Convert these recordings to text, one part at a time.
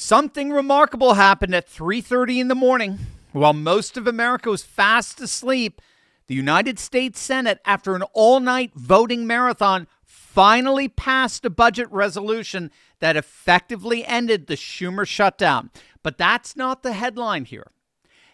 Something remarkable happened at 3:30 in the morning. While most of America was fast asleep, the United States Senate, after an all-night voting marathon, finally passed a budget resolution that effectively ended the Schumer shutdown. But that's not the headline here.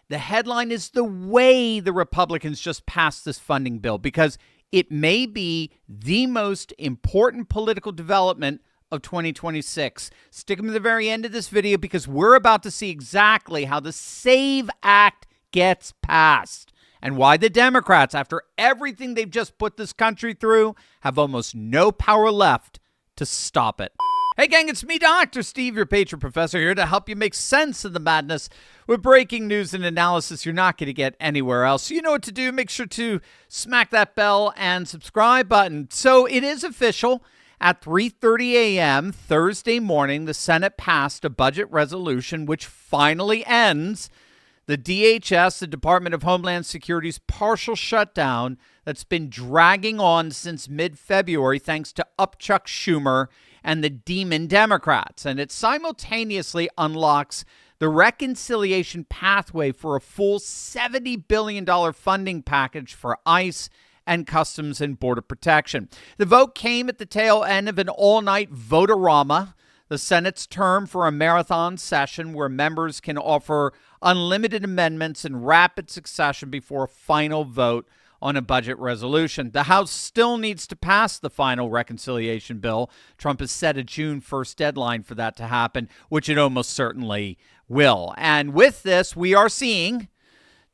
The headline is the way the Republicans just passed this funding bill, because it may be the most important political development of 2026. Stick them to the very end of this video, because we're about to see exactly how the SAVE Act gets passed and why the Democrats, after everything they've just put this country through, have almost no power left to stop it. Hey gang, it's me, Dr. Steve, your patron professor, here to help you make sense of the madness with breaking news and analysis you're not going to get anywhere else. So you know what to do. Make sure to smack that bell and subscribe button. So it is official. At 3:30 a.m. Thursday morning, the Senate passed a budget resolution which finally ends the DHS, the Department of Homeland Security's partial shutdown that's been dragging on since mid-February thanks to Chuck Schumer and the demon Democrats. And it simultaneously unlocks the reconciliation pathway for a full $70 billion funding package for ICE and Customs and Border Protection. The vote came at the tail end of an all-night vote-a-rama, the Senate's term for a marathon session where members can offer unlimited amendments in rapid succession before a final vote on a budget resolution. The House still needs to pass the final reconciliation bill. Trump has set a June 1st deadline for that to happen, which it almost certainly will. And with this, we are seeing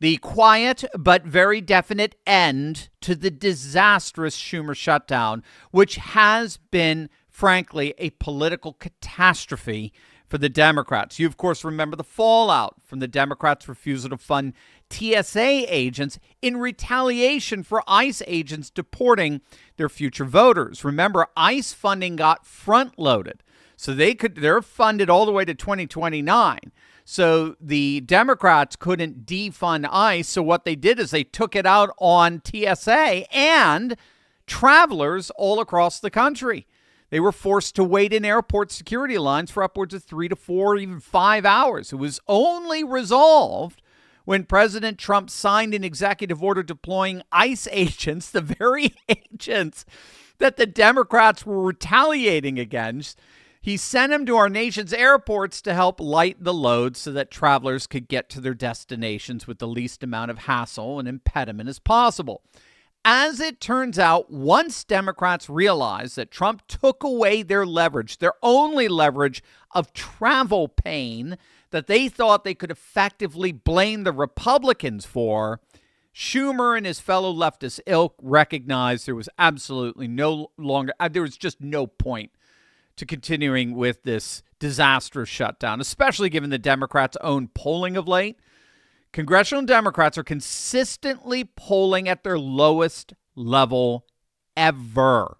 the quiet but very definite end to the disastrous Schumer shutdown, which has been, frankly, a political catastrophe for the Democrats. You, of course, remember the fallout from the Democrats' refusal to fund TSA agents in retaliation for ICE agents deporting their future voters. Remember, ICE funding got front-loaded, so they're funded all the way to 2029. So the Democrats couldn't defund ICE. So what they did is they took it out on TSA and travelers all across the country. They were forced to wait in airport security lines for upwards of 3 to 4, even 5 hours. It was only resolved when President Trump signed an executive order deploying ICE agents, the very agents that the Democrats were retaliating against. He sent them to our nation's airports to help lighten the load so that travelers could get to their destinations with the least amount of hassle and impediment as possible. As it turns out, once Democrats realized that Trump took away their leverage, their only leverage of travel pain that they thought they could effectively blame the Republicans for, Schumer and his fellow leftist ilk recognized there was absolutely there was just no point to continuing with this disastrous shutdown, especially given the Democrats' own polling of late. Congressional Democrats are consistently polling at their lowest level ever.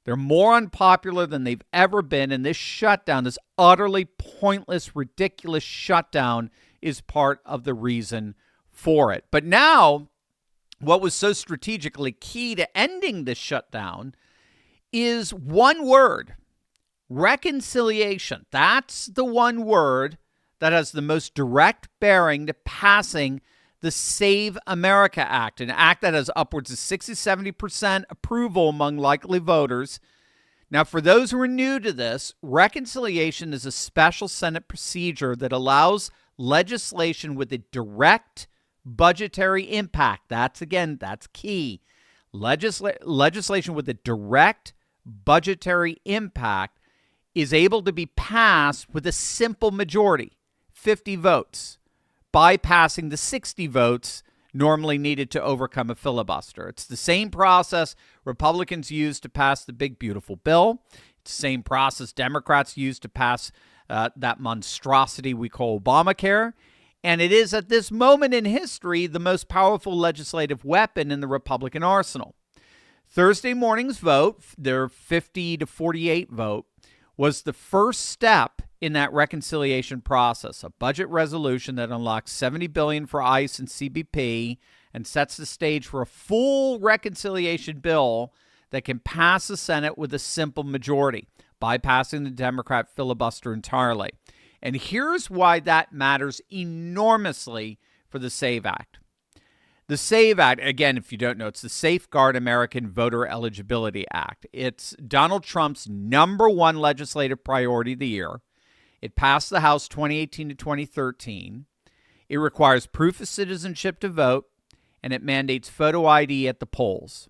They're more unpopular than they've ever been, and this shutdown, this utterly pointless, ridiculous shutdown, is part of the reason for it. But now, what was so strategically key to ending this shutdown is one word: reconciliation. That's the one word that has the most direct bearing to passing the Save America Act, an act that has upwards of 60-70% approval among likely voters. Now, for those who are new to this, reconciliation is a special Senate procedure that allows legislation with a direct budgetary impact. That's key. Legislation with a direct budgetary impact is able to be passed with a simple majority, 50 votes, bypassing the 60 votes normally needed to overcome a filibuster. It's the same process Republicans used to pass the big, beautiful bill. It's the same process Democrats used to pass that monstrosity we call Obamacare. And it is, at this moment in history, the most powerful legislative weapon in the Republican arsenal. Thursday morning's vote, their 50-48 vote, was the first step in that reconciliation process, a budget resolution that unlocks $70 billion for ICE and CBP and sets the stage for a full reconciliation bill that can pass the Senate with a simple majority, bypassing the Democrat filibuster entirely. And here's why that matters enormously for the SAVE Act. The SAVE Act, again, if you don't know, it's the Safeguard American Voter Eligibility Act. It's Donald Trump's number one legislative priority of the year. It passed the House 2018 to 2013. It requires proof of citizenship to vote, and it mandates photo ID at the polls.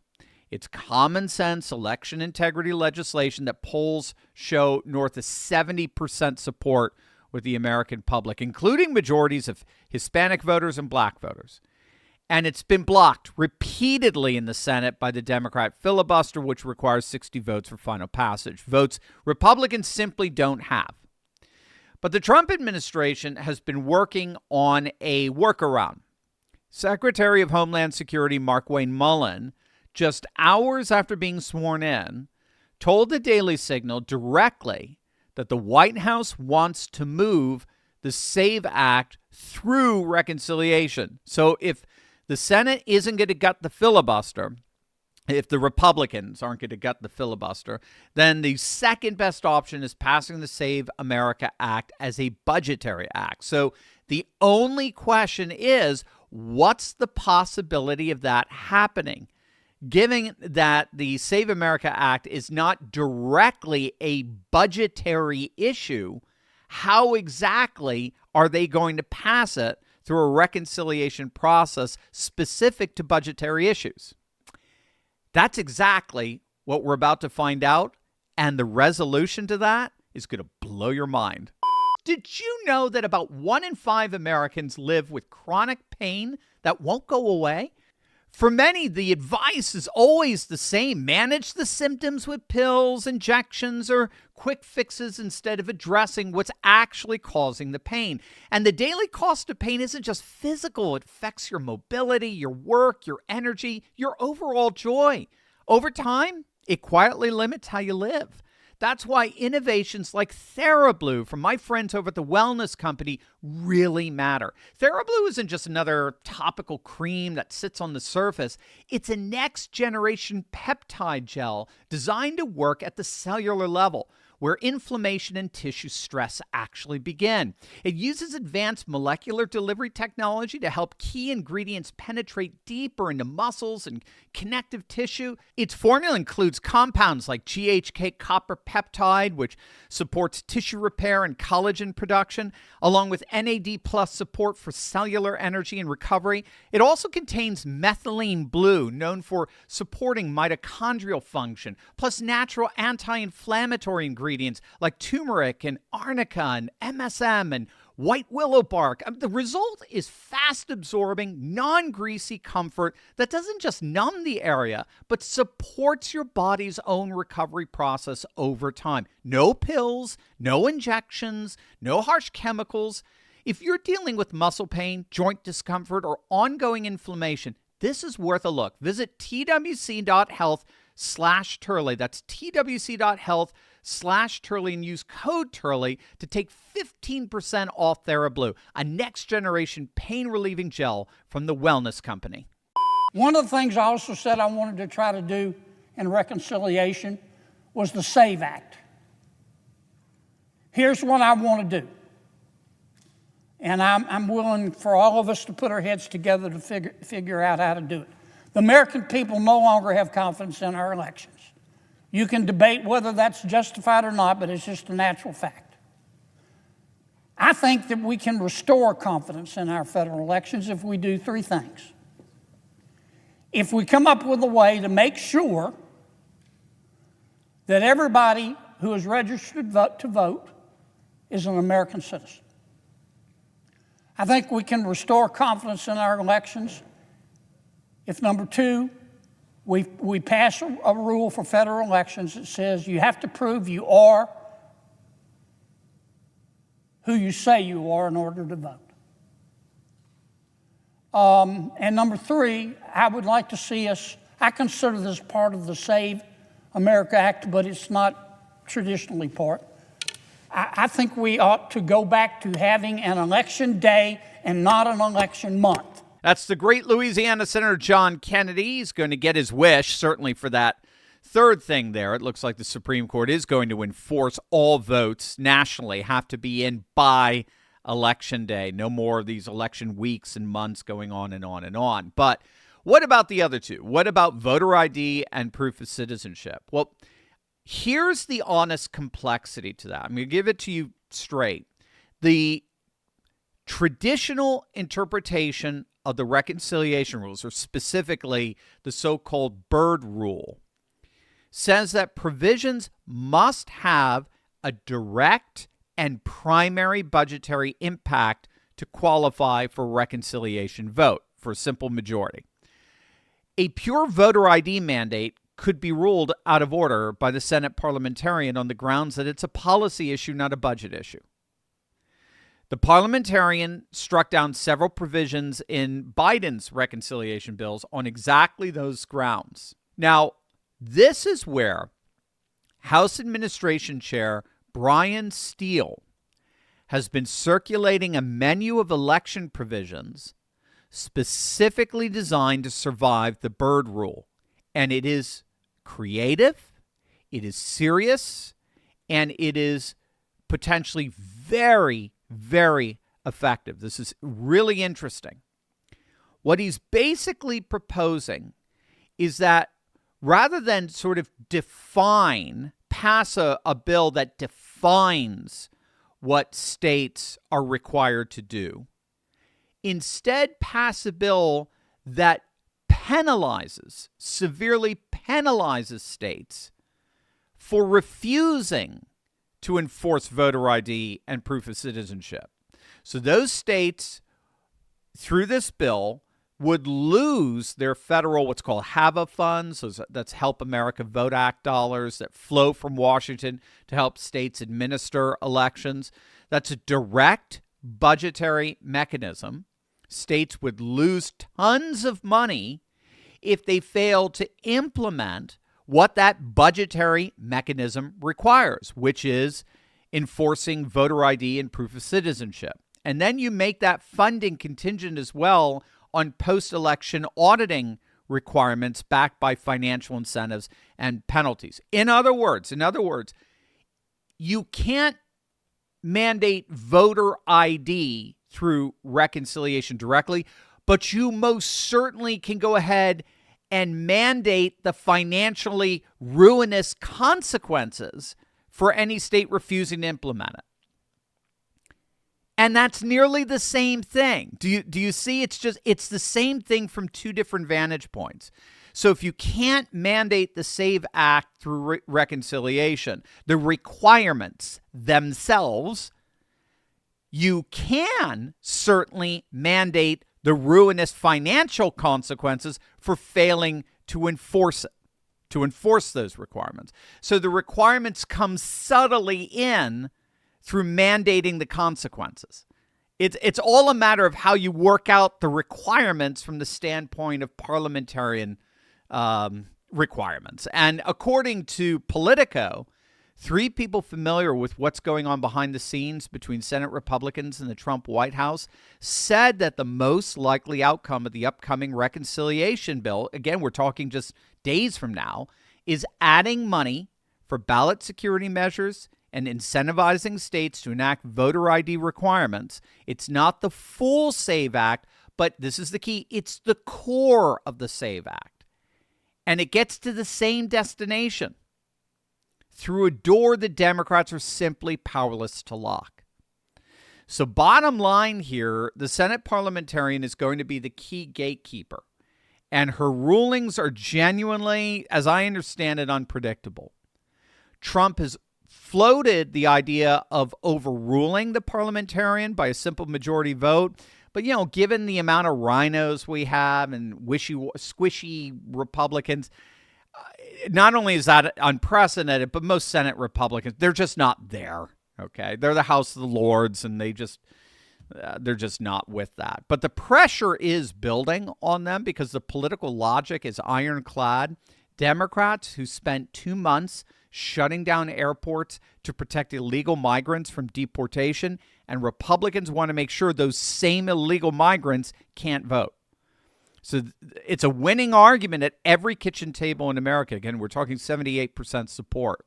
It's common sense election integrity legislation that polls show north of 70% support with the American public, including majorities of Hispanic voters and black voters. And it's been blocked repeatedly in the Senate by the Democrat filibuster, which requires 60 votes for final passage, votes Republicans simply don't have. But the Trump administration has been working on a workaround. Secretary of Homeland Security Mark Wayne Mullen, just hours after being sworn in, told the Daily Signal directly that the White House wants to move the SAVE Act through reconciliation. So if the Senate isn't going to gut the filibuster, if the Republicans aren't going to gut the filibuster, then the second best option is passing the Save America Act as a budgetary act. So the only question is, what's the possibility of that happening? Given that the Save America Act is not directly a budgetary issue, how exactly are they going to pass it through a reconciliation process specific to budgetary issues? That's exactly what we're about to find out, and the resolution to that is going to blow your mind. Did you know that about 1 in 5 Americans live with chronic pain that won't go away? For many, the advice is always the same. Manage the symptoms with pills, injections, or quick fixes instead of addressing what's actually causing the pain. And the daily cost of pain isn't just physical. It affects your mobility, your work, your energy, your overall joy. Over time, it quietly limits how you live. That's why innovations like TheraBlue from my friends over at the wellness company really matter. TheraBlue isn't just another topical cream that sits on the surface. It's a next-generation peptide gel designed to work at the cellular level, where inflammation and tissue stress actually begin. It uses advanced molecular delivery technology to help key ingredients penetrate deeper into muscles and connective tissue. Its formula includes compounds like GHK copper peptide, which supports tissue repair and collagen production, along with NAD+ support for cellular energy and recovery. It also contains methylene blue, known for supporting mitochondrial function, plus natural anti-inflammatory ingredients like turmeric and arnica and MSM and white willow bark. The result is fast-absorbing, non-greasy comfort that doesn't just numb the area, but supports your body's own recovery process over time. No pills, no injections, no harsh chemicals. If you're dealing with muscle pain, joint discomfort, or ongoing inflammation, this is worth a look. Visit twc.health/Turley. That's twc.health/Turley and use code Turley to take 15% off TheraBlue, a next-generation pain-relieving gel from the Wellness Company. One of the things I also said I wanted to try to do in reconciliation was the SAVE Act. Here's what I want to do. And I'm willing for all of us to put our heads together to figure out how to do it. The American people no longer have confidence in our elections. You can debate whether that's justified or not, but it's just a natural fact. I think that we can restore confidence in our federal elections if we do 3 things. If we come up with a way to make sure that everybody who is registered to vote is an American citizen. I think we can restore confidence in our elections if, number 2, we pass a rule for federal elections that says you have to prove you are who you say you are in order to vote. And number 3, I would like to see us, I consider this part of the Save America Act, but it's not traditionally part. I think we ought to go back to having an election day and not an election month. That's the great Louisiana Senator John Kennedy. He's going to get his wish, certainly for that Third thing there, it looks like the Supreme Court is going to enforce all votes nationally have to be in by Election Day. No more of these election weeks and months going on and on and on. But what about the other two? What about voter ID and proof of citizenship? Well, here's the honest complexity to that. I'm going to give it to you straight. The traditional interpretation of the reconciliation rules, or specifically the so-called Byrd Rule, says that provisions must have a direct and primary budgetary impact to qualify for reconciliation vote for a simple majority. A pure voter ID mandate could be ruled out of order by the Senate parliamentarian on the grounds that it's a policy issue, not a budget issue. The parliamentarian struck down several provisions in Biden's reconciliation bills on exactly those grounds. Now, this is where House Administration Chair Brian Steele has been circulating a menu of election provisions specifically designed to survive the Byrd Rule. And it is creative, it is serious, and it is potentially very, very effective. This is really interesting. What he's basically proposing is that rather than sort of pass a bill that defines what states are required to do, instead pass a bill that severely penalizes states for refusing to enforce voter ID and proof of citizenship. So those states, through this bill, would lose their federal, what's called HAVA funds. So that's Help America Vote Act dollars that flow from Washington to help states administer elections. That's a direct budgetary mechanism. States would lose tons of money if they fail to implement what that budgetary mechanism requires, which is enforcing voter ID and proof of citizenship. And then you make that funding contingent as well on post-election auditing requirements backed by financial incentives and penalties. In other words, you can't mandate voter ID through reconciliation directly, but you most certainly can go ahead and mandate the financially ruinous consequences for any state refusing to implement it. And that's nearly the same thing. Do you see? It's the same thing from two different vantage points. So if you can't mandate the SAVE Act through reconciliation, the requirements themselves, you can certainly mandate the ruinous financial consequences for failing to enforce it, to enforce those requirements. So the requirements come subtly in through mandating the consequences. It's all a matter of how you work out the requirements from the standpoint of parliamentarian requirements. And according to Politico, 3 people familiar with what's going on behind the scenes between Senate Republicans and the Trump White House said that the most likely outcome of the upcoming reconciliation bill, again, we're talking just days from now, is adding money for ballot security measures and incentivizing states to enact voter ID requirements. It's not the full SAVE Act, but this is the key. It's the core of the SAVE Act. And it gets to the same destination through a door the Democrats are simply powerless to lock. So bottom line here, the Senate parliamentarian is going to be the key gatekeeper. And her rulings are genuinely, as I understand it, unpredictable. Trump has floated the idea of overruling the parliamentarian by a simple majority vote. But, given the amount of rhinos we have and squishy Republicans, not only is that unprecedented, but most Senate Republicans, they're just not there. Okay, they're the House of the Lords, and they're just not with that. But the pressure is building on them because the political logic is ironclad. Democrats who spent 2 months shutting down airports to protect illegal migrants from deportation, and Republicans want to make sure those same illegal migrants can't vote. So it's a winning argument at every kitchen table in America. Again, we're talking 78% support.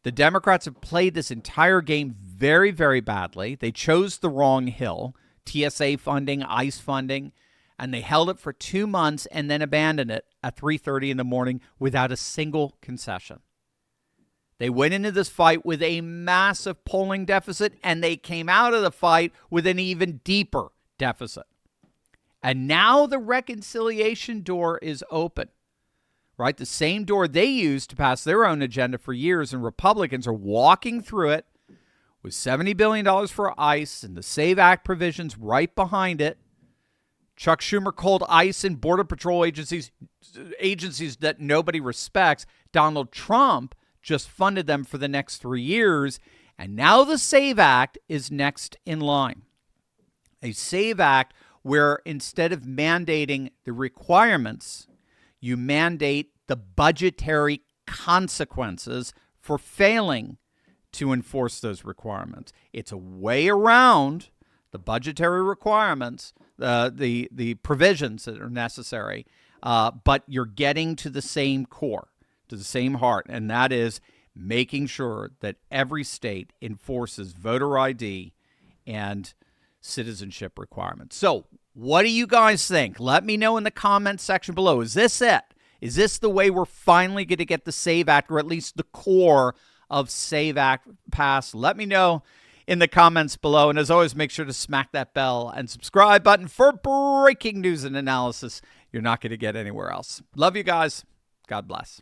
The Democrats have played this entire game very, very badly. They chose the wrong hill, TSA funding, ICE funding, and they held it for 2 months and then abandoned it at 3:30 in the morning without a single concession. They went into this fight with a massive polling deficit, and they came out of the fight with an even deeper deficit. And now the reconciliation door is open, right? The same door they used to pass their own agenda for years, and Republicans are walking through it with $70 billion for ICE and the SAVE Act provisions right behind it. Chuck Schumer called ICE and Border Patrol agencies that nobody respects. Donald Trump just funded them for the next 3 years, and now the SAVE Act is next in line. A SAVE Act where instead of mandating the requirements, you mandate the budgetary consequences for failing to enforce those requirements. It's a way around the budgetary requirements, the provisions that are necessary, but you're getting to the same core, to the same heart, and that is making sure that every state enforces voter ID and citizenship requirements. So what do you guys think? Let me know in the comments section below. Is this it? Is this the way we're finally going to get the SAVE Act, or at least the core of SAVE Act passed? Let me know in the comments below. And as always, make sure to smack that bell and subscribe button for breaking news and analysis you're not going to get anywhere else. Love you guys. God bless.